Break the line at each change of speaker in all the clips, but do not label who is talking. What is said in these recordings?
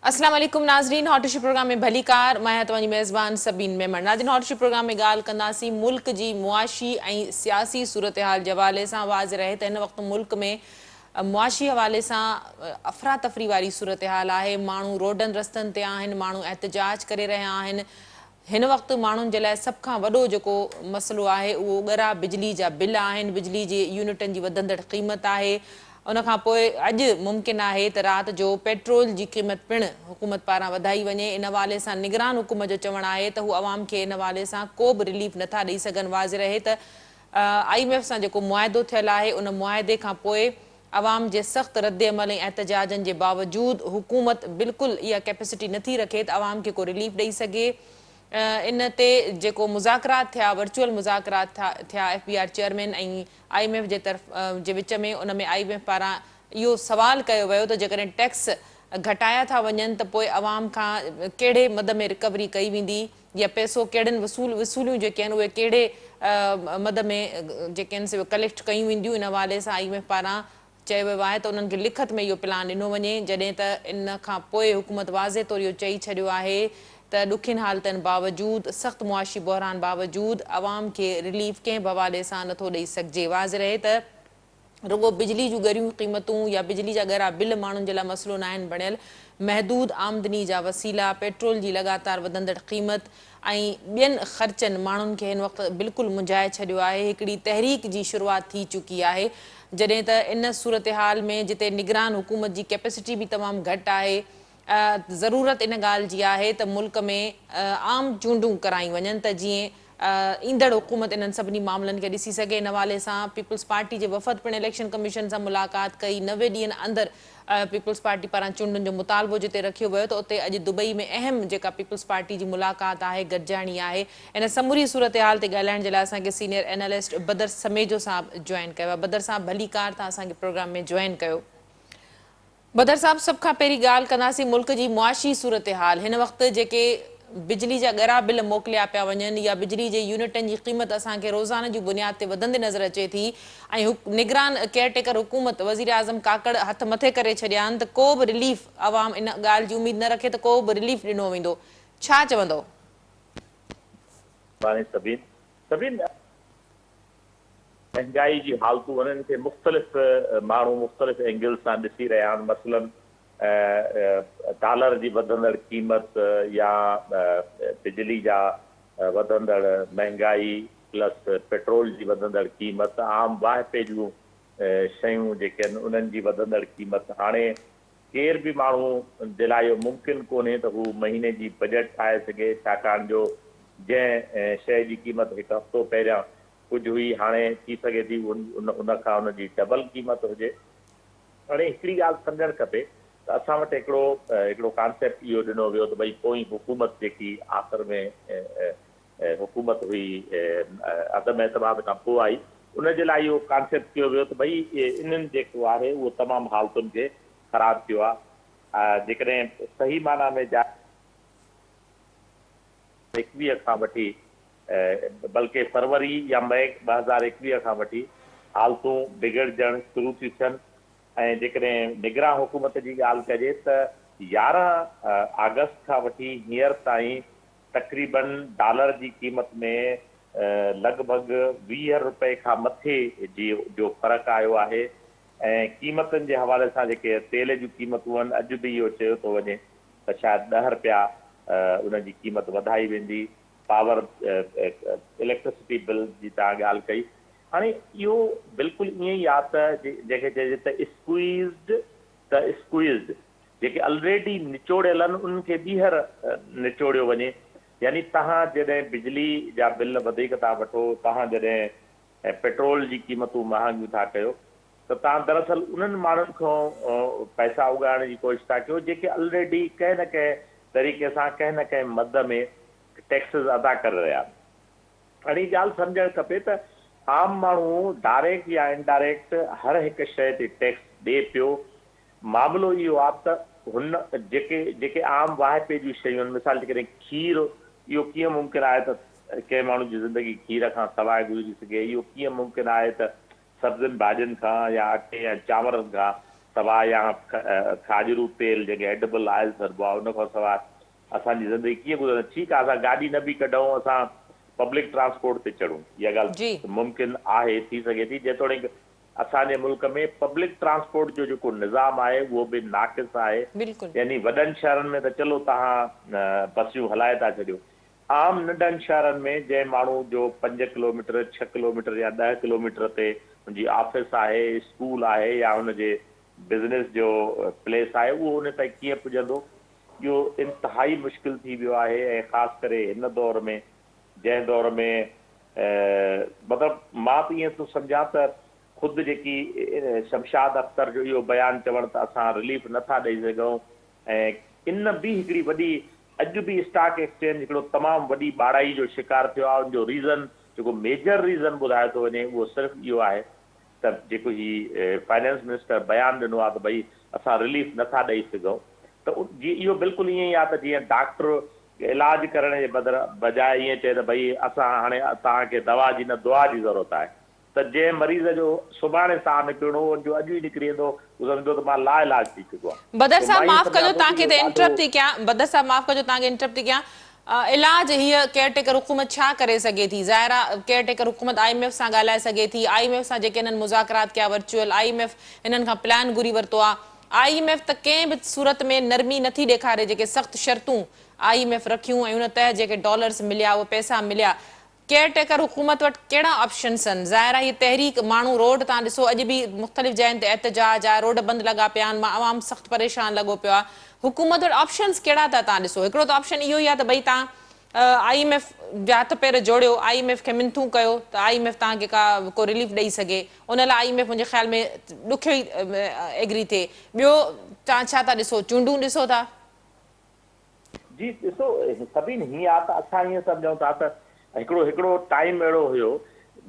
अस्सलाम वालेकुम नाज़रीन, हॉट प्रोग्राम में भली कार मैं तव्हांजी मेज़बान सबीन मेमन। नाज़रीन, हॉट प्रोग्राम में ॻाल्हि कंदासीं मुल्क जी मुआशी ऐं सियासी सूरत हाल जे हवाले सां। वाज़ रहे त हिन वक़्तु मुल्क में मुआशी हवाले सां अफ़रा तफ़री वारी सूरत हाल आहे। माण्हू रोडनि रस्तनि ते आहिनि, माण्हू एहतजाज करे रहिया आहिनि। हिन वक़्तु माण्हुनि जे लाइ सभ खां वॾो जेको मसइलो आहे उहो ॻरा बिजली जा बिल आहिनि, बिजली जी यूनिटनि जी वधंदड़ क़ीमत आहे। उन खां पोइ अॼु मुमकिन आहे त राति जो पेट्रोल जी क़ीमत पिणु हुकूमत पारां वधाई वञे। इन हवाले सां निगरान हुकूमत जो चवणु आहे त हू अवाम खे इन हवाले सां को बि रिलीफ नथा ॾेई सघनि। वाज़ रहे त IMF सां जेको मुआदो थियल आहे उन मुआदे खां पोइ अवाम जे सख़्तु रद्द अमल ऐं एहतजाजनि जे बावजूदि हुकूमत बिल्कुलु इहा कैपेसिटी नथी रखे त अवाम खे को रिलीफ ॾेई सघे। इन ते जेको मुज़ाकरात थिया, वर्चुअल मुज़ाकरात थिया FBR चेयरमैन ऐं IMF जे तरफ़ जे विच में, उन में IMF पारां इहो सवाल कयो वियो त जेकॾहिं टैक्स घटाया था वञनि त पोइ अवाम खां कहिड़े मद में रिकवरी कई वेंदी या पैसो कहिड़नि वसूलियूं जेके आहिनि उहे कहिड़े मद में जेके आहिनि से कलेक्ट कयूं वेंदियूं। इन हवाले सां IMF पारां चयो वियो आहे त उन्हनि खे लिखत में इहो प्लान ॾिनो वञे। जॾहिं त इन खां पोइ हुकूमत वाज़े तौरु इहो चई छॾियो आहे त ॾुखियुनि हालतुनि बावजूदि, सख़्तु मुआशी बहरान बावजूदि अवाम खे रिलीफ कंहिं बि हवाले सां नथो ॾेई सघिजे। वाज़ रहे त रुगो बिजली जूं ॻरियूं क़ीमतूं या बिजली जा ॻरा बिल माण्हुनि जे लाइ मसइलो न आहिनि बणियल। महदूद आमदनी जा वसीला, पेट्रोल जी लॻातार वधंदड़ क़ीमत ऐं ॿियनि ख़र्चनि माण्हुनि खे हिन वक़्तु बिल्कुलु मुंझाए छॾियो आहे। हिकिड़ी तहरीक जी शुरूआति थी चुकी आहे। जॾहिं त इन सूरत हाल में जिते निगरान हुकूमत जी कैपेसिटी बि तमामु घटि आहे, ज़रूरत इन ॻाल्हि जी आहे त मुल्क में आम चूंडूं करायूं वञनि त जीअं ईंदड़ हुकूमत इन्हनि सभिनी मामलनि खे ॾिसी सघे। इन हवाले सां पीपल्स पार्टी जे वफ़द पिणु इलेक्शन कमीशन सां मुलाक़ात कई। 90 ॾींहंनि अंदरि पीपल्स पार्टी पारां चूंडुनि जो मुतालबो जिते रखियो वियो त उते अॼु दुबई में अहम जेका पीपल्स पार्टी जी मुलाक़ात आहे, गॾिजाणी आहे। इन समूरी सूरत हाल ते ॻाल्हाइण जे लाइ असांखे सीनियर एनालिस्ट बदर समेजो साहब जॉइन कयो आहे। बदर साहब भली कार तव्हां असांखे प्रोग्राम में जॉइन कयो। बदर साहब, सभ खां पहिरीं ॻाल्हि कंदासीं मुल्क जी मुआशी सूरत हाल। हिन वक़्तु जेके बिजली जा ॻरा बिल मोकिलिया पिया वञनि या बिजली जे यूनिटनि जी क़ीमत असांखे रोज़ाना जी बुनियाद ते वधंदे नज़र अचे थी ऐं निगरान केयरटेकर हुकूमत वज़ीर आज़म काकड़ हथ मथे करे छॾिया आहिनि त को बि रिलीफ अवाम इन ॻाल्हि जी उमेदु न रखे त को बि रिलीफ ॾिनो वेंदो, छा चवंदो?
सभिनि महंगाई जी हालतूं उन्हनि खे मुख़्तलिफ़ माण्हू मुख़्तलिफ़ एंगल सां ॾिसी रहिया आहिनि। मसलन डॉलर जी वधंदड़ क़ीमत या बिजली जा वधंदड़ महांगाई प्लस पेट्रोल जी वधंदड़ क़ीमत, आम वाहिपे जूं शयूं जेके आहिनि उन्हनि जी वधंदड़ क़ीमत। हाणे केर बि माण्हू जे लाइ इहो मुमकिन कोन्हे त हू महीने जी बजट ठाहे सघे, छाकाणि जो जंहिं शइ जी क़ीमत हिकु हफ़्तो पहिरियां कुझु हुई हाणे थी सघे थी उनखां उनजी डबल क़ीमत हुजे। हाणे हिकिड़ी ॻाल्हि सम्झणु खपे त असां वटि हिकिड़ो कॉन्सेप्ट इहो ॾिनो वियो त भई पोइ हुकूमत जेकी आख़िर में हुकूमत हुई अदम एतमाद खां पोइ आई, उनजे लाइ इहो कॉन्सेप्ट कयो वियो त भई इन्हनि जेको आहे उहो तमामु हालतुनि खे ख़राबु कयो आहे। जेकॾहिं सही माना में 21 खां वठी बल्कि फरवरी या मई 2021 खां वठी हालतूं बिगड़जण शुरू थी थियनि। ऐं जेकॾहिं निगरान हुकूमत जी ॻाल्हि कजे त 11 अगस्त खां वठी हींअर ताईं तक़रीबन डॉलर जी क़ीमत में लॻभॻि 20 रुपए खां मथे जो फ़र्क़ु आयो आहे। ऐं क़ीमतनि जे हवाले सां जेके तेल जूं क़ीमतूं आहिनि, अॼु बि इहो चयो थो वञे त शायदि 10 रुपया उनजी क़ीमत वधाई वेंदी। पावर इलेक्ट्रिसिटी बिल जी तव्हां ॻाल्हि कई, हाणे इहो बिल्कुलु ईअं ई आहे त जंहिंखे चइजे त स्क्वीज़्ड जेके ऑलरेडी निचोड़ियल आहिनि उन्हनि खे ॿीहर निचोड़ियो वञे। यानी तव्हां जॾहिं बिजली जा बिल वधीक था वठो, तव्हां जॾहिं पेट्रोल जी क़ीमतूं महांगियूं था कयो, त तव्हां दरअसल उन्हनि माण्हुनि खां पैसा उगाइण जी कोशिशि था कयो जेके ऑलरेडी कंहिं न कंहिं तरीक़े सां कंहिं न कंहिं मद में टैक्सिस अदा करे रहिया आहिनि। हाणे हीअ ॻाल्हि सम्झणु खपे त आम माण्हू डायरेक्ट या इनडायरेक्ट हर हिकु शइ ते टैक्स ॾिए पियो। मामिलो इहो आहे त हुन जेके आम वाहिपे जूं शयूं आहिनि, मिसाल जे कॾहिं खीर, इहो कीअं मुमकिन आहे त कंहिं माण्हू जी ज़िंदगी खीर खां सवाइ गुज़री सघे? इहो कीअं मुमकिन आहे त सब्जियुनि भाॼियुनि खां या अटे या चांवरनि खां सवाइ या खाजरू तेल जेके एडिबल ऑयल चइबो आहे, उन खां सवाइ असांजी ज़िंदगी कीअं गुज़रंदी? ठीकु आहे, असां गाॾी न बि कढूं, असां पब्लिक ट्रांसपोर्ट ते चढ़ूं, इहा
जी
ॻाल्हि मुमकिन आहे, थी सघे थी, जेतोणीकि असांजे मुल्क में पब्लिक ट्रांसपोर्ट जो जेको निज़ाम आहे उहो बि नाक़िस आहे।
बिल्कुलु
यानी वॾनि शहरनि में त चलो तव्हां बसियूं हलाए था छॾियो, आम नंढनि शहरनि में जंहिं माण्हू जो 5 किलोमीटर 6 किलोमीटर या 10 किलोमीटर ते मुंहिंजी ऑफिस आहे, स्कूल आहे या हुनजे बिज़नेस जो प्लेस आहे, उहो उन ताईं कीअं पुॼंदो? इहो इंतिहाई मुश्किल थी वियो आहे। ऐं ख़ासि करे हिन दौर में, जंहिं दौर में मतिलबु मां त ईअं थो सम्झां त ख़ुदि जेकी शमशाद अख्तर जो इहो बयानु चवण त असां रिलीफ नथा ॾेई सघूं, ऐं इन बि हिकिड़ी वॾी, अॼु बि स्टॉक एक्सचेंज हिकिड़ो तमामु वॾी ॿाड़ाई जो शिकार थियो आहे। उनजो रीज़न जेको मेजर रीज़न ॿुधायो थो वञे उहो सिर्फ़ु इहो आहे त जेको ही फाइनेंस मिनिस्टर बयानु ॾिनो आहे त भई असां रिलीफ नथा ॾेई सघूं, त इहो बिल्कुलु ईअं ई आहे त जीअं डॉक्टर इलाज करण जे बजाए ईअं चए त भई असां हाणे तव्हांखे दवा जी न दुआ जी ज़रूरत आहे, त जंहिं मरीज़ जो सुभाणे साहु निकिरणो उनजो अॼु ई निकिरी वेंदो, उहो सम्झो त मां ला इलाज थी चुको आहे।
बदर साहब माफ़ कजो,
थो
तव्हांखे
कि
त
इहो
इंटरप्ट
ॾाढो
थी कयां, बदर साहब माफ़ कजो, तव्हांखे इंटरप्ट थी कयां। इलाज हीअ केयरटेकर हुकूमत छा करे सघे थी? ज़ाहिर आहे केयरटेकर हुकूमत IMF सां ॻाल्हाए सघे थी, IMF सां जेके हिननि मुज़ाकरात कया वर्चुअल, IMF हिननि खां प्लान घुरी वरितो आहे। IMF त कंहिं बि सूरत में नरमी नथी ॾेखारे, जेके सख़्तु शर्तूं IMF रखियूं ऐं उन तहत जेके डॉलर्स मिलिया, उहे पैसा मिलिया, केयरटेकर हुकूमत वटि कहिड़ा ऑप्शन्स आहिनि? ज़ाहिर आहे हीअ तहरीक, माण्हू रोड तव्हां ॾिसो अॼु बि मुख़्तलिफ़ जॻहियुनि ते एहतजाज आहे, रोड बंदि लॻा पिया आहिनि, आवाम सख़्तु परेशान लॻो पियो आहे। हुकूमत वटि ऑप्शन्स कहिड़ा था तव्हां ॾिसो? हिकिड़ो त ऑप्शन इहो ई आहे त भई तव्हां IMF जा हथ पेर जोड़ियो, IMF खे मिनथूं कयो त IMF तव्हांखे को रिलीफ ॾेई सघे, उन लाइ IMF मुंहिंजे ख़्याल में ॾुखियो ई एग्री थिए। ॿियो तव्हां छा था ॾिसो? चूंडूं ॾिसो था?
जी ॾिसो, सभिनी हीअं आहे त असां ईअं सम्झूं था त हिकिड़ो टाइम अहिड़ो हुयो,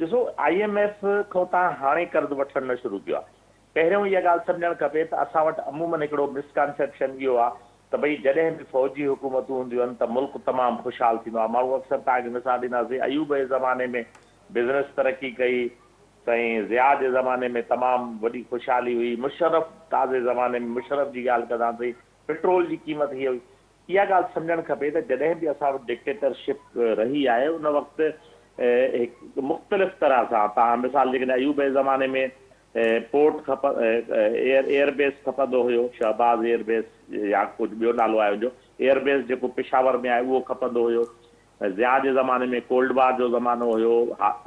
ॾिसो IMF खां तव्हां हाणे कर्ज़ वठणु न शुरू कयो आहे। पहिरियों इहा ॻाल्हि सम्झणु खपे त असां वटि अमूमन हिकिड़ो मिसकॉन्सेप्शन इहो आहे त भई जॾहिं बि फ़ौजी हुकूमतूं हूंदियूं आहिनि त मुल्क तमामु ख़ुशहाल थींदो आहे। माण्हू अक्सर तव्हांखे मिसाल ॾींदासीं, अयूब जे ज़माने में बिज़नेस तरक़ी कई, साईं ज़िया जे ज़माने में तमामु वॾी ख़ुशहाली हुई, मुशर्रफ ताज़े ज़माने में मुशर्रफ जी ॻाल्हि कंदासीं, पेट्रोल जी क़ीमत हीअ हुई। इहा ॻाल्हि सम्झणु खपे त जॾहिं बि असां वटि डिक्टेटरशिप रही आहे उन वक़्तु मुख़्तलिफ़ तरह सां, तव्हां मिसाल जेकॾहिं अयूब जे ज़माने में पोर्ट एयरबेस खपंदो हुयो, शहबाज़ एयरबेस या कुझु ॿियो नालो आहे हुनजो, एयरबेस जेको पेशावर में आहे उहो खपंदो हुयो। ज़िया जे ज़माने में कोल्ड वार जो ज़मानो हुयो,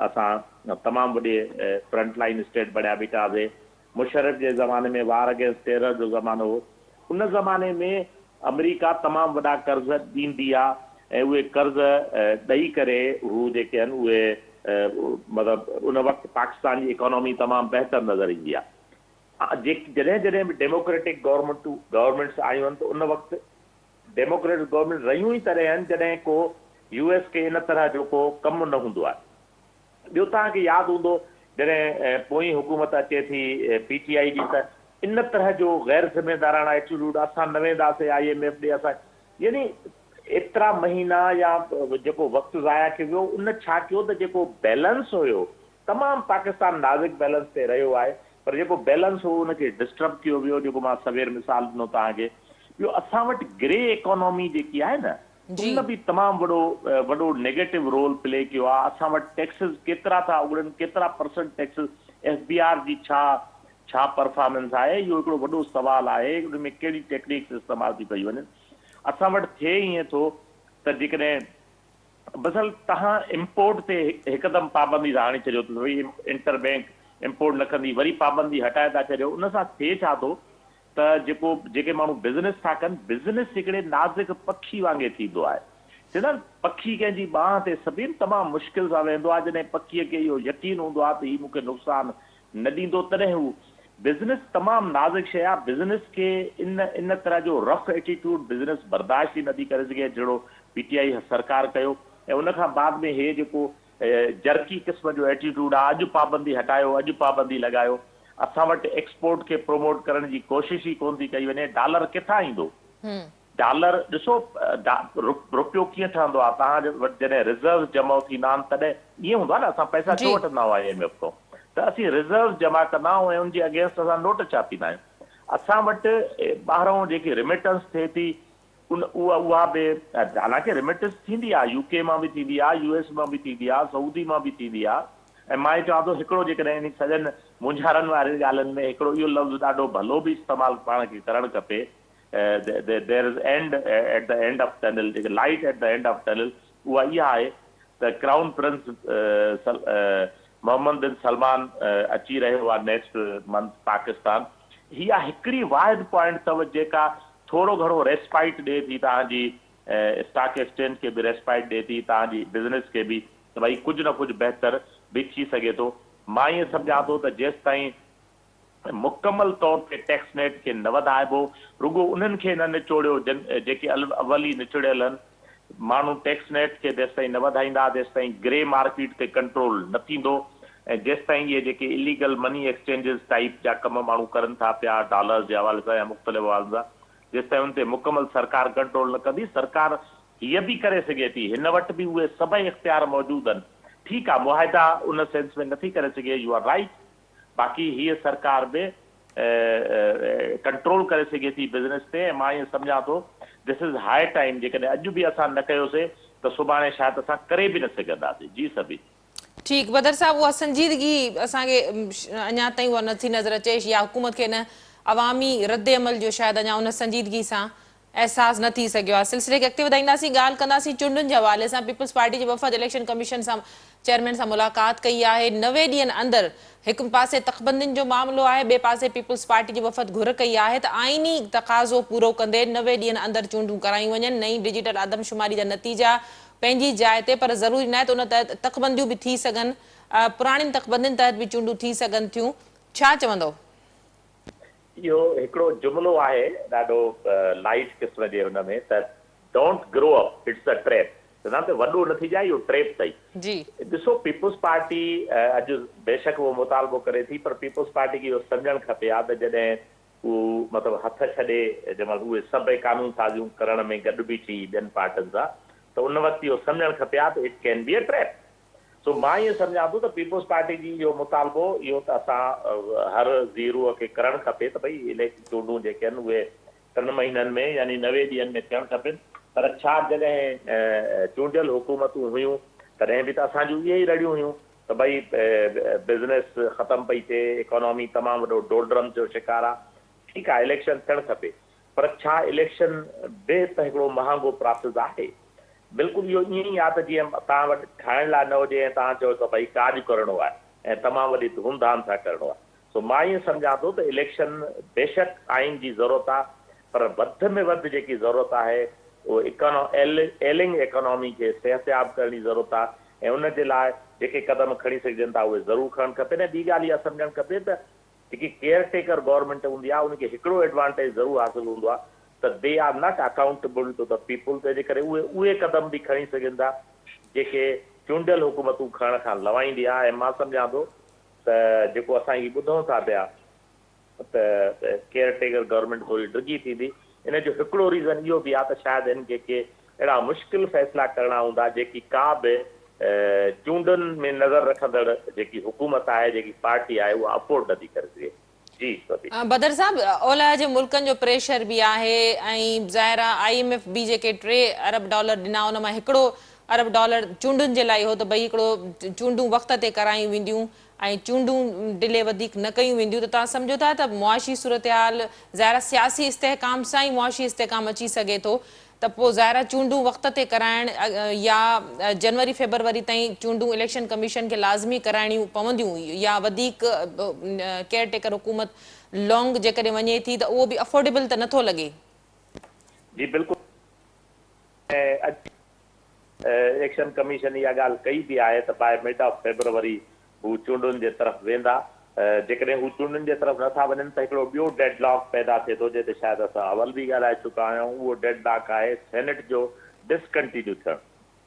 असां तमामु वॾे फ्रंट लाइन स्टेट बणिया बीठा हुआसीं। मुशर्रफ जे ज़माने में वार अगेंस्ट टेरर जो ज़मानो हो। उन ज़माने में अमेरिका तमामु वॾा कर्ज़ ॾींदी आहे ऐं उहे कर्ज़ ॾेई करे हू जेके आहिनि उहे मतिलबु उन वक़्तु पाकिस्तान जी इकोनॉमी तमामु बहितर नज़र ईंदी आहे। जॾहिं बि डेमोक्रेटिक गवर्नमेंट्स आयूं आहिनि त उन वक़्तु डेमोक्रेटिक गवर्नमेंट रहियूं ई तॾहिं आहिनि जॾहिं को US खे इन तरह जो को कमु न हूंदो आहे। ॿियो तव्हांखे यादि हूंदो जॾहिं पोइ हुकूमत अचे थी PTI जी, त इन तरह जो गैर ज़िम्मेदाराना एटीट्यूड असां न वेंदासीं IMF ॾे, असां यानी एतिरा महीना या जेको वक़्तु ज़ाया कयो वियो, उन छा कयो त जेको बैलेंस हुयो तमामु पाकिस्तान नाज़ुक बैलेंस ते रहियो आहे, पर जेको बैलेंस हो उनखे डिस्टर्ब कयो वियो, जेको मां सवेर मिसाल ॾिनो तव्हांखे। ॿियो असां वटि ग्रे इकोनॉमी जेकी आहे न, उन बि तमामु वॾो नेगेटिव रोल प्ले कयो आहे। असां वटि टैक्सिस केतिरा था उगड़नि, केतिरा परसेंट टैक्सिस, FBR जी छा परफॉर्मेंस आहे, इहो हिकिड़ो वॾो सुवालु आहे। उन में कहिड़ी टेक्निक्स इस्तेमालु थी कयूं वञनि। असां वटि थिए ईअं थो त जेकॾहिं बसि तव्हां इम्पोर्ट ते हिकदमि पाबंदी था हणी छॾियो, त भई इंटर बैंक इम्पोर्ट न कंदी, वरी पाबंदी हटाए था छॾियो। उन सां थिए छा थो त जेके माण्हू बिज़नेस था कनि, बिज़नेस हिकिड़े नाज़ुक पखी वांगुरु थींदो आहे। चवंदा आहिनि पखी कंहिंजी बाहि ते सभिनि तमामु मुश्किल सां वेंदो आहे। जॾहिं पखीअ खे इहो यकीन हूंदो आहे त हीउ मूंखे नुक़सानु न ॾींदो, तॾहिं हू बिज़नेस तमामु नाज़ुक शइ आहे। बिज़नेस खे इन तरह जो रफ एटीट्यूड बिज़नेस बर्दाश्त ई नथी करे सघे, जहिड़ो PTI सरकार कयो। ऐं उनखां बाद में हे जेको जर्की क़िस्म जो एटीट्यूड आहे, अॼु पाबंदी हटायो, अॼु पाबंदी लॻायो। असां वटि एक्सपोर्ट खे प्रोमोट करण जी कोशिश ई कोन थी कई वञे। डॉलर किथां ईंदो? डॉलर ॾिसो, रुपियो कीअं ठहंदो आहे, तव्हांजे वटि जॾहिं रिज़र्व जमा थींदा आहिनि तॾहिं ईअं हूंदो आहे न, असां पैसा छो वठंदा आहियूं IMF खां? त असीं रिज़र्व जमा कंदा आहियूं ऐं उनजे अगेंस्ट असां नोट छापींदा आहियूं। असां वटि ॿाहिरों जेकी रिमिटेंस थिए थी उहा बि हालांकि रिमिटेंस थींदी आहे, यूके मां बि थींदी आहे, यूएस मां बि थींदी आहे, सऊदी मां बि थींदी आहे। ऐं मां चवां थो हिकिड़ो जेकॾहिं इन सॼनि मुंझारनि वारी ॻाल्हियुनि में हिकिड़ो इहो लफ़्ज़ ॾाढो भलो बि इस्तेमालु पाण खे करणु खपे, there is and at the end of tunnel, जेके light at the end of tunnel, उहा इहा आहे त crown prince Mohammed bin Salman अची रहियो आहे नेक्स्ट मंथ पाकिस्तान। हीअ हिकिड़ी वाहिद पॉइंट अथव जेका थोरो घणो रेस्पाइट ॾिए थी तव्हांजी स्टॉक एक्सचेंज खे बि रेस्पाइट ॾिए थी, तव्हांजी बिज़नेस खे बि, त भई कुझु न कुझु बहितर बि थी सघे थो। मां ईअं सम्झां थो त जेसि ताईं मुकमल तौर ते टैक्स नेट खे न वधाइबो, रुॻो उन्हनि खे न निचोड़ियो जेके अवल ई निचड़ियल आहिनि, माण्हू टैक्स नेट खे जेसि ताईं न वधाईंदा, जेसि ताईं ग्रे मार्केट ते कंट्रोल न थींदो, ऐं जेसि ताईं इहे जेके इलीगल मनी एक्सचेंजिस टाइप जा कम माण्हू करनि था पिया डॉलर्स जे हवाले सां या मुख़्तलिफ़ हवाले सां, जेसि ताईं उन ते मुकमल सरकार कंट्रोल न कंदी। सरकार हीअ बि करे सघे थी, हिन वटि बि उहे सभई इख़्तियार मौजूदु आहिनि। ठीकु आहे, मुआहिदा उन सेंस में नथी करे सघे, यू आर राइट, बाक़ी हीअ सरकार बि कंट्रोल करे सघे थी बिज़नेस ते। ऐं मां ईअं सम्झां थो दिस इज़ हाई टाइम, जेकॾहिं अॼु बि असां न कयोसीं त सुभाणे शायदि असां करे बि न सघंदासीं। जी सभी
ठीकु, बदर साहब, उहा संजीदगी असांखे अञा ताईं उहा नथी नज़र अचे, या हुकूमत खे न अवामी रद्द अमल जो शायदि अञा उन संजीदगी सां एहसास न थी सघियो आहे। सिलसिले खे अॻिते वधाईंदासीं, ॻाल्हि कंदासीं चूंडुनि जे हवाले सां। पीपल्स पार्टी जे वफ़द इलेक्शन कमीशन सां चेयरमैन सां मुलाक़ात कई आहे। 90 ॾींहंनि अंदरि हिकु पासे तख़बंदियुनि जो मामिलो आहे, ॿिए पासे पीपल्स पार्टी जी वफ़द घुर कई आहे त आइनी तक़ाज़ो पूरो कंदे 90 ॾींहंनि अंदरि चूंडूं करायूं वञनि। नई डिजिटल आदमशुमारी जा नतीजा पंहिंजी जाइ ते, पर ज़रूरी न आहे त उन तहत तक़बंदियूं बि थी सघनि, पुराणियुनि तक़बंदियुनि तहत बि चूंडूं थी सघनि थियूं। छा चवंदो?
इहो हिकिड़ो जुमिलो आहे ॾाढो लाइट क़िस्म जे हुन में, त don't grow up, it's a trap. चवंदा त वॾो न थी जाए, इहो ट्रैप अथई।
जी
ॾिसो, पीपल्स पार्टी अॼु बेशक उहो मुतालबो करे थी, पर पीपल्स पार्टी खे इहो सम्झणु खपे आहे त जॾहिं उहो मतिलबु हथ छॾे जंहिं महिल उहे सभई कानून साज़ियूं करण में गॾु बि थी ॿियनि पार्टियुनि सां, त उन वक़्तु इहो सम्झणु खपे आहे त it can be a trap. So मां ईअं सम्झां थो त पीपल्स पार्टी जी इहो मुतालबो इहो त असां हर ज़ीरूअ खे करणु खपे त भई चूंडूं जेके आहिनि उहे 3 महीननि में यानी 90 ॾींहंनि में थियणु खपनि। पर छा जॾहिं चूंडियल हुकूमतूं हुयूं तॾहिं बि त असांजूं इहे ई रड़ियूं हुयूं त भई बिज़नेस ख़तमु पई थिए, इकोनॉमी तमामु वॾो डोलड्रम जो शिकार आहे। ठीकु आहे, इलेक्शन थियणु खपे, पर छा इलेक्शन बि त हिकिड़ो महांगो प्रोसेस आहे? बिल्कुलु इहो ईअं ई आहे त जीअं तव्हां वटि खाइण लाइ न हुजे ऐं तव्हां चओ त भई काज करणो आहे ऐं तमामु वॾी धूमधाम सां करणो आहे। सो मां ईअं सम्झां थो त इलेक्शन बेशक आइन जी ज़रूरत आहे, पर वधि में वधि जेकी ज़रूरत आहे उहो एलिंग इकोनॉमी खे सिहतयाब करण जी ज़रूरत आहे, ऐं उनजे लाइ जेके क़दम खणी सघजनि था उहे ज़रूरु खणणु खपनि। ऐं ॿी ॻाल्हि इहा सम्झणु खपे त जेकी केयर टेकर गवर्नमेंट हूंदी आहे उनखे हिकिड़ो एडवांटेज ज़रूरु हासिलु हूंदो आहे त they are not accountable to the people, तंहिंजे करे उहे क़दम बि खणी सघनि था जेके चूंडियल हुकूमतूं खणण खां लवाईंदी आहे। ऐं मां सम्झां थो त जेको असां हीउ ॿुधूं था पिया त केयर टेकर गवर्नमेंट थोरी डिघी थींदी, इन जो हिकिड़ो रीज़न इहो बि आहे त शायदि हिन खे अहिड़ा मुश्किल फ़ैसिला करणा हूंदा जेकी का बि चूंडुनि में नज़र रखंदड़ जेकी हुकूमत आहे, जेकी पार्टी आहे, उहा अफोर्ड नथी करे सघे। जी
बदर साहब, ओलह जे मुल्कनि जो प्रेशर बि आहे, ऐं ज़ाहिर आहे IMF बि जेके 3 अरब डॉलर ॾिना उन मां 1 अरब डॉलर चूंडुनि जे लाइ हो त भई हिकिड़ो चूंडूं वक़्त ते करायूं वेंदियूं ऐं चूंडूं डिले वधीक न कयूं वेंदियूं, त तव्हां सम्झो था त मुआशी सूरत हाल ज़ाहिर सियासी इस्तेहकाम सां ई मुआशी इस्तेहकाम अची सघे थो, त पोइ ज़ाहिर चूंडूं वक़्त ते कराइण या जनवरी फेबरवरी ताईं चूंडूं इलेक्शन कमीशन खे लाज़मी कराइणियूं पवंदियूं, या वधीक केयर टेकर हुकूमत लॉन्ग जेकॾहिं वञे थी त उहो बि अफोर्डेबल त नथो लॻे।
जी बिल्कुलु, इलेक्शन कमीशन इहा ॻाल्हि कई बि आहे त बाय मिड ऑफ फेबरवरी हू चूंडुनि जे तरफ़ वेंदा। जेकॾहिं हू चूंडुनि जे तरफ़ नथा वञनि त हिकिड़ो ॿियो डेडलॉक पैदा थिए थो, जंहिं ते शायदि असां अवल बि ॻाल्हाए चुका आहियूं। उहो डेडलॉक आहे सेनेट जो डिसकंटिन्यू थियणु।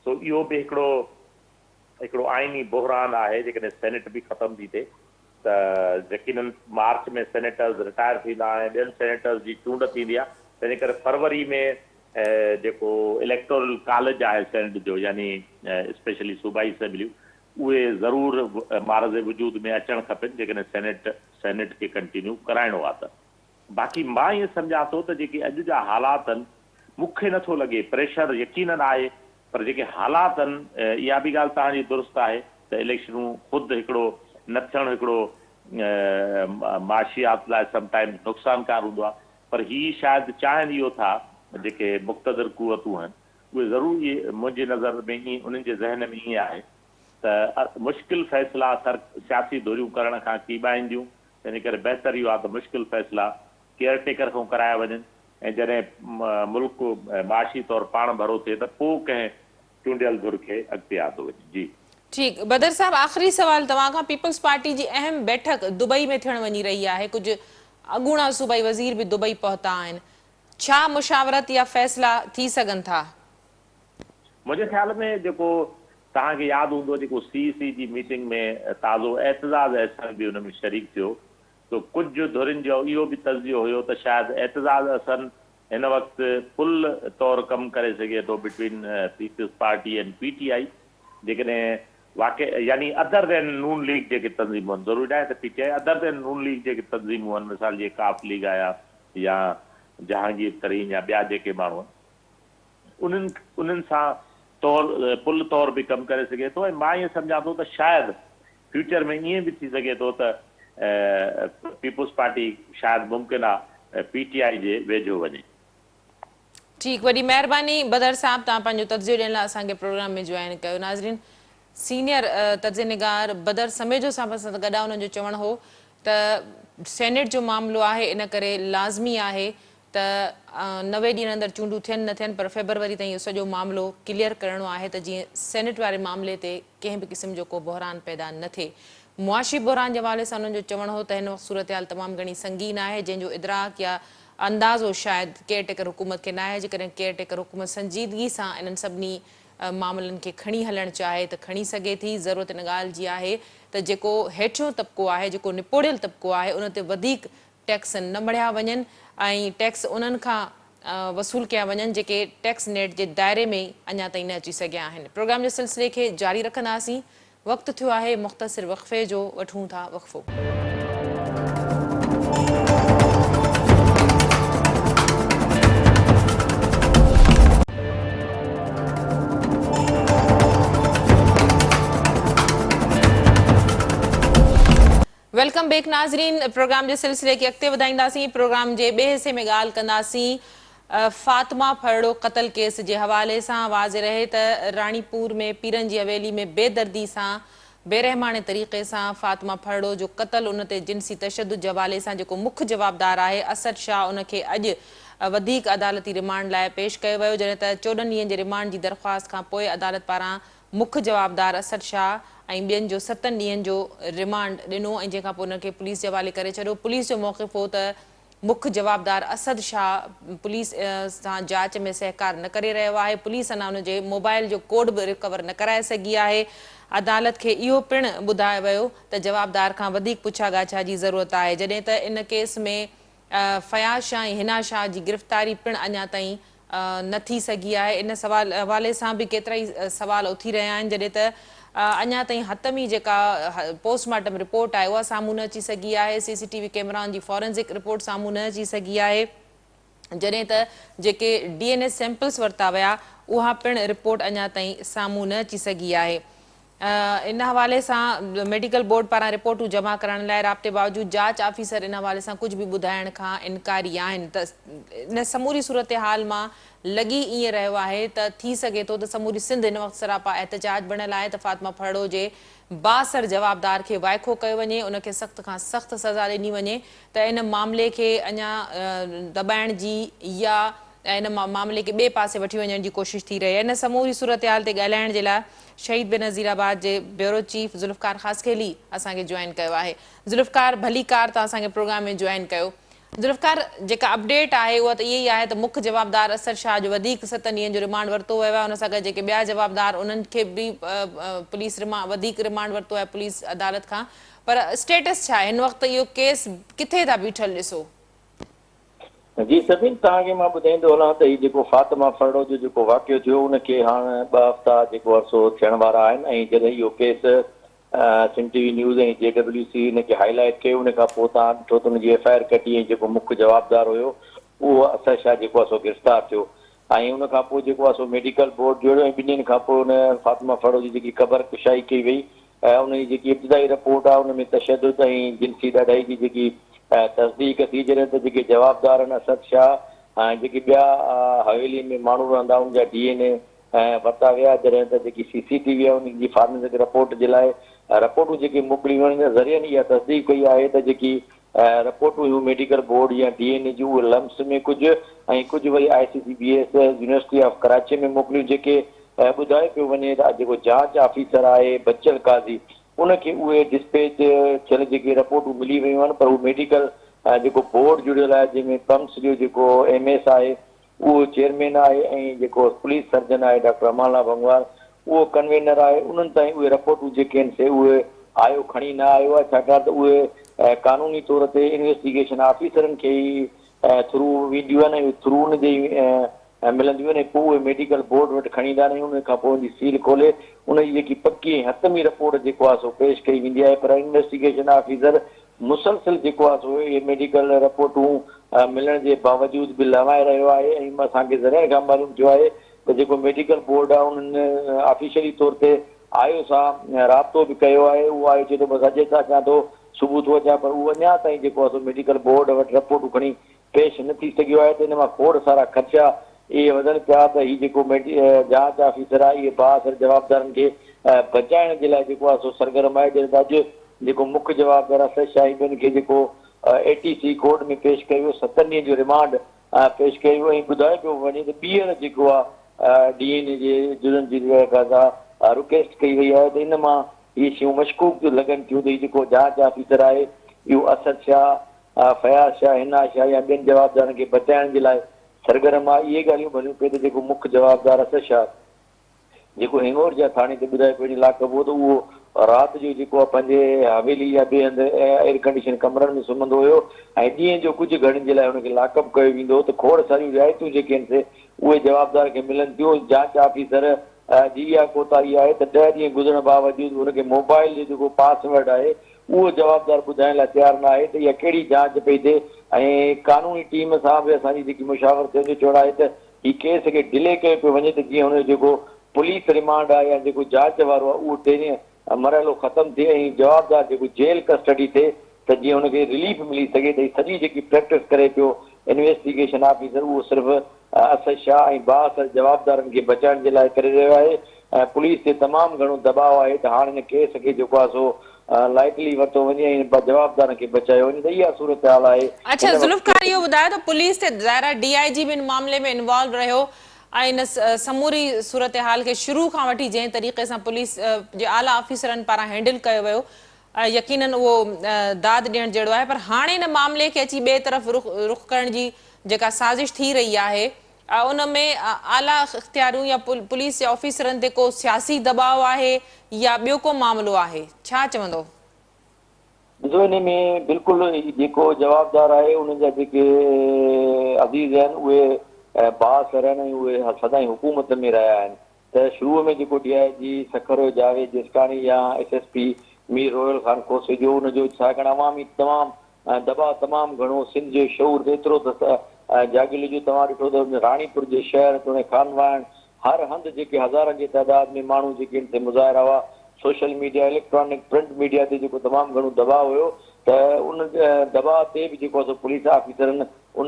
सो इहो बि हिकिड़ो आइनी बहरान आहे। जेकॾहिं सेनेट बि ख़तमु थी थिए त यकीनन मार्च में सेनेटर्स रिटायर थींदा ऐं ॿियनि सेनेटर्स जी चूंड थींदी आहे, तंहिंजे करे फरवरी में जेको इलेक्टोरल कॉलेज आहे सेनेट जो, यानी स्पेशली सूबाई असेंबलियूं, उहे ज़रूरु मारज़ वजूद में अचणु खपनि जेकॾहिं सेनेट खे कंटिन्यू कराइणो आहे त। बाक़ी मां ईअं सम्झां थो त जेके अॼु जा हालात आहिनि मूंखे नथो लॻे प्रेशर यकीनन आहे पर जेके हालात आहिनि इहा बि ॻाल्हि तव्हांजी दुरुस्त आहे त इलेक्शनूं ख़ुदि हिकिड़ो न थियणु हिकिड़ो माशियात लाइ समटाइम्स नुक़सानकार हूंदो आहे पर हीअ शायदि चाहिनि इहो था जेके मुक़्तदर कुवतूं आहिनि उहे ज़रूरु इहे मुंहिंजी नज़र में ईअं उन्हनि जे ज़हन में ईअं आहे त मुश्किल फ़ैसिला सियासी धुरियूं करण खां कीॿाईंदियूं इन करे बहितर इहो आहे त मुश्किल फ़ैसिला केयरटेकर खां कराया वञनि ऐं जॾहिं मुल्क माशी तौरु पाण भरो थिए त पोइ कंहिं चूंडियल धुर खे अॻिते आंदो वञे जी
ठीक बदर साहब आखिरी सवाल तव्हां खां पीपल्स पार्टी जी अहम बैठक दुबई में थियण वञी रही आहे कुछ अॻूणा सूबाई वज़ीर भी दुबई पहुता आहिनि छा मुशावरत या फ़ैसिला थी सघनि था
मुंहिंजे ख़्याल में जेको तव्हांखे यादि हूंदो जेको CEC जी मीटिंग में ताज़ो एतिज़ाज़ अहसन बि हुन में शरीक थियो तो कुझु धुरियुनि जो इहो बि तज़ियो हुयो त शायदि एतिज़ाज़ अहसन हिन वक़्तु पुल तौरु कमु करे सघे थो between Peoples Party and PTI जेकॾहिं वाक़ई यानी अदर देन नून लीग जेके तंज़ीमूं आहिनि ज़रूरी आहे त PTI अदर देन नून लीग जेके तंज़ीमूं आहिनि मिसाल जीअं काफ लीग आया या जहांगीर तरीन या ॿिया जेके माण्हू आहिनि उन्हनि सां पुल तौरु बि कमु करे सघे थो ऐं मां ईअं सम्झां थो त शायदि फ्यूचर में ईअं बि थी सघे थो त पीपल्स पार्टी शायदि मुमकिन आहे PTI जे वेझो वञे
ठीक वॾी महिरबानी बदर साहब तव्हां पंहिंजो तजियो ॾियण लाइ असांखे प्रोग्राम में जॉइन कयो नाज़रीन सीनियर तर्जनिगार बदर समेजो साहब सां गॾु उन्हनि जो चवणु हो त सेनेट जो मामिलो आहे इन करे लाज़मी आहे त 90 ॾींहनि अंदरि चूंडूं थियनि न थियनि पर फेबरवरी ताईं इहो सॼो मामिलो क्लियर करणो आहे त जीअं सेनेट वारे मामले ते कंहिं बि क़िस्म जो को बहरान पैदा न थिए मुआशी बहरान जे हवाले सां उन्हनि जो चवणु हो त हिन वक़्तु सूरत हाल तमामु घणी संगीन आहे जंहिंजो इदराक या अंदाज़ो शायदि केयरटेकर हुकूमत खे न आहे जेकॾहिं केयरटेकर हुकूमत संजीदगी सां इन्हनि सभिनी मामलनि खे खणी हलणु चाहे त खणी सघे थी ज़रूरत इन ॻाल्हि जी आहे त जेको हेठियों तबिको आहे जेको निपोड़ियल तबिको आहे उन ते वधीक टैक्स न मढ़िया वञनि ऐं टैक्स उन्हनि खां वसूल कया वञनि जेके टैक्स नेट जे दायरे में अञा ताईं न अची सघिया आहिनि प्रोग्राम जे सिलसिले खे जारी रखंदासीं वक़्तु थियो आहे मुख़्तसिर वक़फ़े जो वठूं था वक़फ़ो वेलकम बैक नाज़रीन प्रोग्राम के सिलसिले के अॻिते वधाईंदासीं प्रोग्राम के ॿिए हिसे में ॻाल्हि कंदासीं फातिमा फरड़ो क़तल केस के हवाले से वाज़े रहे त रानीपुर में पीरन की हवेली में बेदर्दी से बेरहमाने तरीक़े से फातिमा फरड़ो जो क़तल उन ते जिनसी तशद्दुद हवाले से जो मुख्य जवाबदार है असद शाह उनके अॼु वधीक अदालती रिमांड लाइ पेश कयो वियो जॾहिं त 14 ॾींहनि जे रिमांड की दरख़्वास्त खां पोइ अदालत पारां मुख्य जवाबदार असद शाह ऐं ॿियनि जो 7 ॾींहनि जो रिमांड ॾिनो ऐं जंहिंखां पोइ उनखे पुलिस जे हवाले करे छॾियो पुलिस जो मौक़िफ़ हो त मुख्य जवाबदार असद शाह पुलिस सां जांच में सहकार न करे रहियो आहे पुलिस अञा उनजे मोबाइल जो कोड बि रिकवर न कराए सघी आहे अदालत खे इहो पिणु ॿुधायो वियो त जवाबदार खां वधीक पुछा ॻाछा जी ज़रूरत आहे जॾहिं त इन केस में फयाज़ शाह ऐं हिना शाह जी गिरफ़्तारी पिणु अञा ताईं न थी सघी आहे इन सवाल हवाले सां बि केतिरा ई सवाल उथी रहिया आहिनि जॾहिं त अञा ताईं हतमी जेका पोस्टमार्टम रिपोर्ट आहे उहा साम्हूं न अची सघी आहे CCTV कैमराउनि जी फॉरेंसिक रिपोर्ट साम्हूं न अची सघी आहे जॾहिं त जेके DNA सैंपल्स वरिता विया उहा पिणु रिपोर्ट अञा ताईं साम्हूं न अची सघी आहे इन हवाले सां मेडिकल बोर्ड पारां रिपोर्टूं जमा करण लाइ राब्ते बावजूदि जांच ऑफिसर इन हवाले सां कुझु बि ॿुधाइण खां इनकारी आहिनि त इन समूरी सूरत हाल मां लॻी ईअं रहियो आहे त थी सघे थो त समूरी सिंध हिन वक़्तु सरापा एहतजाज बणियल आहे त फातिमा फरड़ो जे बासर जवाबदार खे वाइखो कयो वञे उनखे सख़्त खां सख़्त सज़ा ॾिनी वञे त इन मामले खे अञा दॿाइण जी या इन मामले के ॿिए पासे वठी वञण जी कोशिशि थी रही आहे इन समूरी सूरत हाल ते ॻाल्हाइण जे लाइ शहीद बेनज़ीराबाद जे ब्यूरो चीफ ज़ुल्फ़कार ख़ासखेली असांखे जॉइन कयो आहे ज़ुल्फ़कार भलीकार तव्हां असांखे प्रोग्राम में जॉइन कयो ज़ुल्फ़कार जेका अपडेट आहे उहा त इहा ई आहे त मुख्य जवाबदार असद शाह जो वधीक 7 ॾींहनि जो रिमांड वरितो वियो आहे उन सां गॾु जेके ॿिया जवाबदार उन्हनि खे बि पुलिस वधीक रिमांड वरितो आहे पुलिस अदालत खां पर स्टेटस छा आहे हिन वक़्तु इहो केस किथे था बीठल ॾिसो
जी सभिनि तव्हांखे मां ॿुधाईंदो हलां त हीउ जेको फातिमा फरड़ो जो जेको वाक़ियो थियो उनखे हाणे 2 हफ़्ता जेको अरसो थियण वारा आहिनि ऐं जॾहिं इहो केस सिंध टीवी न्यूज़ ऐं JWC हिनखे हाईलाइट कयो। उन खां पोइ तव्हां ॾिठो त हुनजी FIR कटी ऐं जेको मुख्य जवाबदार हुयो उहो असद शाह जेको आहे सो गिरफ़्तार थियो। ऐं उन खां पोइ जेको आहे सो मेडिकल बोर्ड जोड़ियो ऐं 2 ॾींहंनि खां पोइ हुन फातिमा फड़ो जी जेकी क़बर कुशाई कई वई। उनजी जेकी इब्तिदाई रिपोर्ट आहे उन में तशद्दुद ऐं जिनसी ॾाढाई जी जेकी तस्दीक थी, जॾहिं त जेके जवाबदार आहिनि असद शाह ऐं जेके ॿिया हवेली में माण्हू रहंदा उनजा DNA वरिता विया, जॾहिं त जेकी CCTV आहे उनजी फॉरेंसिक रिपोर्ट जे लाइ रिपोर्टूं जेके मोकिलियूं आहिनि ज़रियनि इहा तस्दीक कई आहे त जेकी रिपोर्टूं हुयूं मेडिकल बोर्ड या DNA जूं उहे लम्स में कुझु ऐं कुझु वरी ICCBS यूनिवर्सिटी ऑफ कराची में मोकिलियूं, जेके ॿुधाए पियो वञे त जेको जांच ऑफिसर आहे बच्चल काज़ी उनखे उहे डिस्पैच थियल जेके रिपोर्टूं मिली वियूं आहिनि, पर उहो मेडिकल जेको बोर्ड जुड़ियल आहे जंहिंमें पम्स जो जेको MS आहे उहो चेयरमैन आहे ऐं जेको पुलिस सर्जन आहे डॉक्टर अमानला भंगवार उहो कन्वीनर आहे। उन्हनि ताईं उहे रिपोर्टूं जेके आहिनि से उहे आयो खणी न आयो आहे, छाकाणि त उहे क़ानूनी तौर ते इन्वेस्टिगेशन ऑफिसरनि खे ई थ्रू वेंदियूं आहिनि ऐं थ्रू उनजे मिलंदियूं आहिनि। पोइ उहे मेडिकल बोर्ड वटि खणी ईंदा आहिनि। उन खां पोइ उनजी सील खोले उनजी जेकी पकी हतमी रिपोर्ट जेको आहे सो पेश कई वेंदी आहे। पर इन्वेस्टिगेशन ऑफिसर मुसलसिल जेको आहे सो इहे मेडिकल रिपोर्टूं मिलण जे बावजूदि बि लवाए रहियो आहे ऐं असांखे ज़रिए खां मालूम थियो आहे त जेको मेडिकल बोर्ड आहे उन्हनि ऑफिशियली तौर ते आयो सां राब्तो बि कयो आहे। उहो आयो चए थो बसि अॼु अचां थो सुबुह थो अचां, पर उहो अञा ताईं जेको आहे सो मेडिकल बोर्ड वटि रिपोर्टूं खणी पेश न थी सघियो आहे। त इन मां खोड़ सारा ख़र्चा इहे वधनि पिया त हीउ जेको जांच ऑफिसर आहे इहे बाअसर जवाबदारनि खे बचाइण जे लाइ जेको आहे सो सरगर्म आहे। जॾहिं त अॼु जेको मुख्य जवाबदार आहे असद शाह खे जेको ATC कोर्ट में पेश कयो, 7 ॾींहं जो रिमांड पेश कयो ऐं ॿुधायो पियो वञे त ॿीहर जेको आहे DNA जे जुर्म जी रिक्वेस्ट कई वई आहे। त इन मां इहे शयूं मशकूक लॻनि थियूं त हीउ जेको जांच ऑफिसर आहे इहो असद शाह फयाज़ शाह हिना शाह या ॿियनि जवाबदारनि खे बचाइण जे लाइ सरगर्म आहे। इहे ॻाल्हियूं भलियूं पए त जेको मुख्य जवाबदार असद शाह जेको हिंगोर जा थाणे ते ॿुधाए पियो लाकअप हो त उहो राति जो जेको आहे पंहिंजे हवेली या ॿिए हंधि एयर कंडीशन कमरनि में सुम्हंदो हुयो ऐं ॾींहं जो कुझु घड़ियुनि जे लाइ हुनखे लाकअप कयो वेंदो हो। त खोड़ सारियूं रिआयतूं जेके आहिनि से उहे जवाबदार खे मिलनि थियूं। जांच ऑफिसर जी इहा कोताही आहे त 10 ॾींहं गुज़रण बावजूदि हुनखे मोबाइल जो जेको पासवर्ड आहे उहो जवाबदार ॿुधाइण लाइ तयारु न आहे त इहा कहिड़ी जांच पई थिए। ऐं कानूनी टीम सां बि असांजी जेकी मुशावरत थिए चवणु आहे त हीउ केस खे डिले कयो पियो वञे त जीअं हुनजो जेको पुलिस रिमांड आहे या जेको जांच वारो आहे उहो तेज़ मरहलो ख़तमु थिए ऐं जवाबदार जेको जेल कस्टडी थिए त जीअं हुनखे रिलीफ मिली सघे। त हीअ सॼी जेकी प्रैक्टिस करे पियो इन्वेस्टिगेशन ऑफिसर उहो सिर्फ़ु असद शाह ऐं बाअसर जवाबदारनि खे बचाइण जे लाइ करे रहियो आहे। ऐं पुलिस ते तमामु घणो दबाव आहे त हाणे हिन केस खे जेको आहे सो लाइटली वरितो वञे ऐं जवाबदारनि खे बचायो वञे। त इहा सूरत हाल आहे।
अच्छा ज़ुल्फ़कार, इहो ॿुधायो त पुलिस ते ज़ाहिर DIG बि इन मामले में इन्वॉल्व रहियो ऐं इन समूरी सूरत हाल खे शुरू खां वठी जंहिं तरीक़े सां पुलिस जे आला ऑफिसरनि पारां हैंडल कयो वियो यकीनन उहो दाद ॾियण जहिड़ो आहे। पर हाणे इन मामले खे अची ॿिए तरफ़ रुख करण जी जेका साज़िश थी रही आहे उन में आला इख़्तियारियूं या पुलिस जे ऑफिसरनि ते को सियासी दबाव आहे या ॿियो को मामिलो आहे, छा चवंदो?
ॾिसो, हिन में बिल्कुलु जेको जवाबदार आहे उन जा जेके अज़ीज़ आहिनि उहे बाअसर आहिनि ऐं उहे सदाईं हुकूमत में रहिया आहिनि। त शुरूअ में जेको DIG सखर जावेद जिस्कानी या SSP मीर रोयल ख़ान खोसे जो उनजो छाकाणि अवामी तमामु दबाव तमामु घणो सिंध जो शऊर एतिरो त जागिल जो तव्हां ॾिठो त राणीपुर जे शहर तोड़े खानवान हर हंधि जेके हज़ारनि जी तइदाद में माण्हू जेके आहिनि से मुज़ाहिरा हुआ। Social media electronic print media ते जेको तमामु घणो दबाव हुयो त उन दबाव ते बि जेको आहे पुलिस ऑफिसरनि उन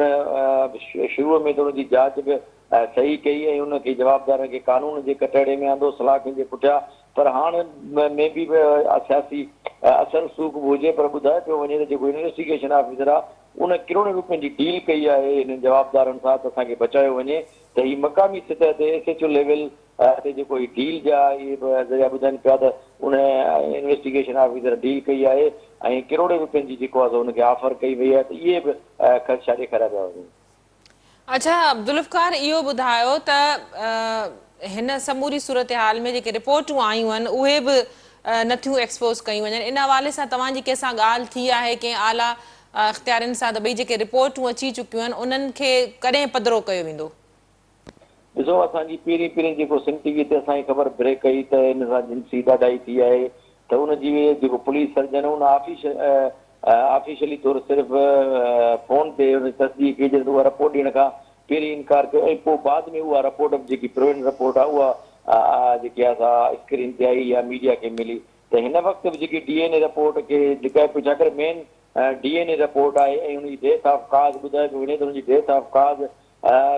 शुरूअ में त उनजी जांच बि सही कई ऐं उनखे जवाबदारनि खे कानून जे कटहरे में आंदो सलाखनि जे पुठियां। पर हाणे में बि सियासी असर सूख हुजे, पर ॿुधाए पियो वञे त जेको इन्वेस्टिगेशन ऑफिसर आहे उन किरोड़े रुपयनि जी डील कई आहे हिन जवाबदारनि सां त असांखे बचायो वञे। त हीअ मक़ामी सतह ते SHO लेवल ते जेको हीअ डील जा इहे ज़रिया ॿुधाइनि पिया त उन इन्वेस्टिगेशन ऑफिसर डील कई आहे ऐं किरोड़े रुपयनि जी जेको आहे हुनखे ऑफर कई वई आहे। त इहे बि ख़दशा ॾेखारिया पिया वञनि।
अच्छा ज़ुल्फ़कार, इहो ॿुधायो त हिन समूरी सूरत हाल में जेके रिपोर्टूं आयूं आहिनि उहे बि नथियूं एक्सपोज़ कयूं वञनि, इन हवाले सां तव्हांजी कंहिंसां ॻाल्हि थी आहे कंहिं आला इख़्तियारनि सां त भई जेके रिपोर्टूं अची चुकियूं आहिनि उन्हनि खे कॾहिं पधिरो कयो वेंदो?
ॾिसो, असांजी पहिरीं जेको सिंध TV ते असांजी ख़बर ब्रेक कई त हिन सां जिनसी ॾाढाई थी आहे त त उनजी जेको पुलिस सर्जन उन ऑफिशियली तौर सिर्फ़ु फ़ोन ते उन तस्दीक कई त उहा रिपोर्ट ॾियण खां पहिरीं इनकार कयो ऐं पोइ बाद में उहा रिपोर्ट जेकी प्रिवेंट रिपोर्ट आहे उहा जेकी आहे सा स्क्रीन ते आई या मीडिया खे मिली त हिन वक़्तु बि जेकी DNA रिपोर्ट खे लिकाए पियो छाकाणि मेन DNA रिपोर्ट आहे ऐं हुनजी डेथ ऑफ काज़ ॿुधाए पियो वञे त हुनजी डेथ ऑफ काज़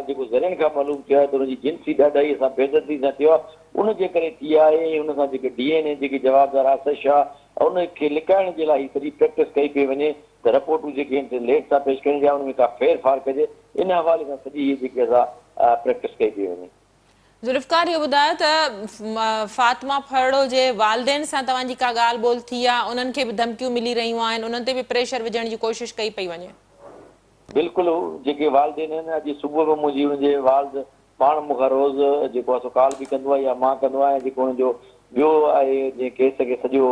जेको ज़रियनि खां मालूम थियो आहे त हुनजी जिंसी ॾाढाई असां बेदर्दी सां थियो आहे उनजे करे थी आहे ऐं हुन सां जेके DNA जेकी जवाबदार आसिश आहे उनखे लिकाइण जे लाइ सॼी प्रैक्टिस कई पई वञे त रिपोर्टूं जेके आहिनि लेट सां पेश कयूं हुन में का फेर फार कजे इन हवाले सां सॼी जेकी असां प्रैक्टिस कई पई वञे।
ज़ुल्फ़कार इहो ॿुधायो त फातिमा फरड़ो जे वालदेन सां तव्हांजी का ॻाल्हि ॿोल थी आहे, उन्हनि खे बि धमकियूं मिली रहियूं आहिनि, उन्हनि ते बि प्रेशर विझण जी कोशिशि कई पई वञे?
बिल्कुलु जेके वालदेन आहिनि अॼु सुबुह बि मुंहिंजी हुनजे वालद पाण मूंखां रोज़ु जेको आहे सो कॉल बि कंदो आहे या मां कंदो आहियां जेको हुनजो ॿियो आहे जंहिं केस खे सॼो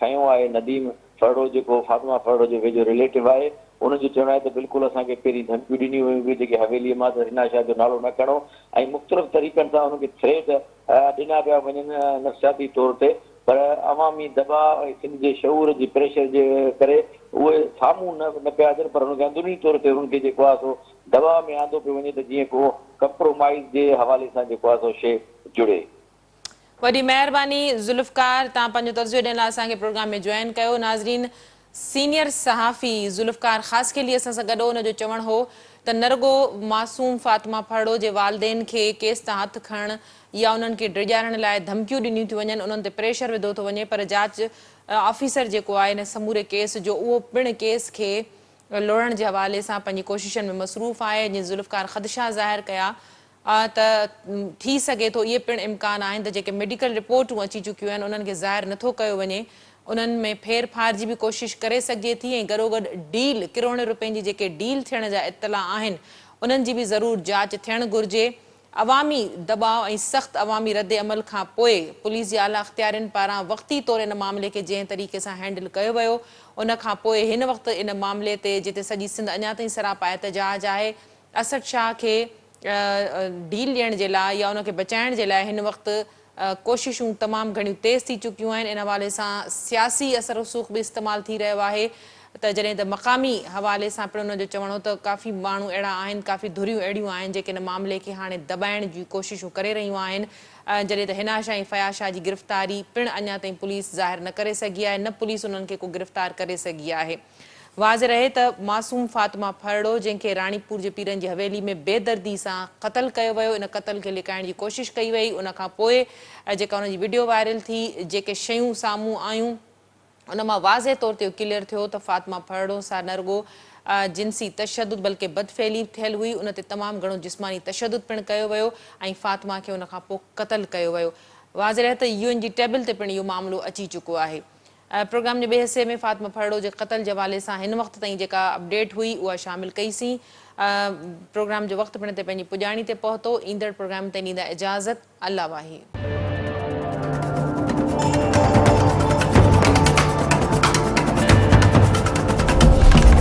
खयो आहे नदीम फरड़ो जेको फातिमा फरड़ो जो वेझो रिलेटिव आहे उनजो चवणु आहे त बिल्कुलु असांखे पहिरीं धमकियूं ॾिनियूं हुयूं बि जेके हवेलीअ मां त हिना शाह जो नालो न खणो ऐं मुख़्तलिफ़ तरीक़नि सां हुनखे थ्रेट ॾिना पिया वञनि नफ़्सियाती तौर ते पर अवामी दबाव ऐं सिंध जे शऊर जी प्रेशर जे करे उहे साम्हूं न पिया अचनि पर हुनखे अंदरूनी तौर ते हुनखे जेको आहे सो दबाव में आंदो पियो वञे त जीअं को कंप्रोमाइज़ जे हवाले सां जेको आहे सो शइ जुड़े।
वॾी महिरबानी ज़ुल्फ़कार, तव्हां पंहिंजो तर्जुमो ॾियण लाइ असांखे प्रोग्राम में जॉइन कयो। नाज़रीन, सीनियर सहाफ़ी ज़ुल्फ़कार ख़ासि के लिए असां सां गॾु हुनजो चवणु हो त न रुॻो मासूम फातिमा फरड़ो जे वालदेन खे केस तां हथु खणणु या उन्हनि खे डिॼाइण लाइ धमकियूं ॾिनियूं थियूं वञनि, उन्हनि ते प्रेशर विधो थो वञे, पर जांच ऑफिसर जेको आहे हिन समूरे केस जो उहो पिणु केस खे लोड़ण जे हवाले सां पंहिंजी कोशिशनि में मसरूफ़ आहे। जीअं ज़ुल्फ़कार ख़दशा ज़ाहिर कया त थी सघे थो इहे पिणु इम्कान आहिनि त जेके मेडिकल रिपोर्टूं अची चुकियूं आहिनि उन्हनि खे ज़ाहिर नथो कयो वञे, उन्हनि में फेर फार जी बि कोशिशि करे सघिजे थी ऐं गॾोगॾु डील किरोड़े रुपयनि जी जेके डील थियण जा इतला आहिनि उन्हनि जी बि ज़रूरु जांच थियणु घुरिजे। अवामी दबाव ऐं सख़्तु अवामी रद्द अमल खां पोइ पुलिस जे आला अख़्तियारनि पारां वक़्ती तौरु इन मामले खे जंहिं तरीक़े सां हैंडल कयो वियो उन खां पोइ हिन वक़्तु इन मामले ते जिते सॼी सिंध अञा ताईं सरापा एहतजाज आहे, असद शाह खे डील ॾियण जे लाइ या उनखे बचाइण जे लाइ हिन वक़्तु कोशिशूं तमामु घणियूं तेज़ थी चुकियूं आहिनि। इन हवाले सां सियासी असर रसूख़ बि इस्तेमालु थी रहियो आहे त जॾहिं त मक़ामी हवाले सां पिणु उनजो चवणो त काफ़ी माण्हू अहिड़ा आहिनि, काफ़ी धुरियूं अहिड़ियूं आहिनि जेके हिन मामले खे हाणे दॿाइण जी कोशिशूं करे रहियूं आहिनि। जॾहिं त हिना शाह ऐं फयाज़ शाह जी गिरफ़्तारी पिणु अञा ताईं पुलिस ज़ाहिर न करे सघी आहे, न पुलिस उन्हनि खे को गिरफ़्तार करे सघी आहे। वाज़ रहे त मासूम फातिमा फरड़ो जंहिंखे राणीपुर जे पीरनि जी हवेली में बेदर्दी सां क़तलु कयो वियो, इन क़तल खे लिकाइण जी कोशिशि कई वई, उनखां पोइ जेका उनजी वीडियो वायरल थी, जेके शयूं साम्हूं आयूं उन मां वाज़े तौर ते क्लियर थियो त फातिमा फरड़ो सां न रुॻो जिन्सी तशदुद बल्कि बदफ़ैली थियल हुई, उन ते तमामु घणो जिस्मानी तशदुद पिणु कयो वियो ऐं फातिमा खे उन खां पोइ क़तलु कयो वियो। वाज़े रहे त UN जी टेबल ते पिणु इहो मामिलो अची चुको आहे। प्रोग्राम जे ॿिए हिसे में फातिमा फरड़ो जे क़तल जे हवाले सां हिन वक़्त ताईं जेका अपडेट हुई उहा शामिलु कईसीं। प्रोग्राम जो वक़्तु पिणु ते पंहिंजी पुॼाणी ते पहुतो। ईंदड़ प्रोग्राम ते ॾींदा इजाज़त। अल्लाह वाही।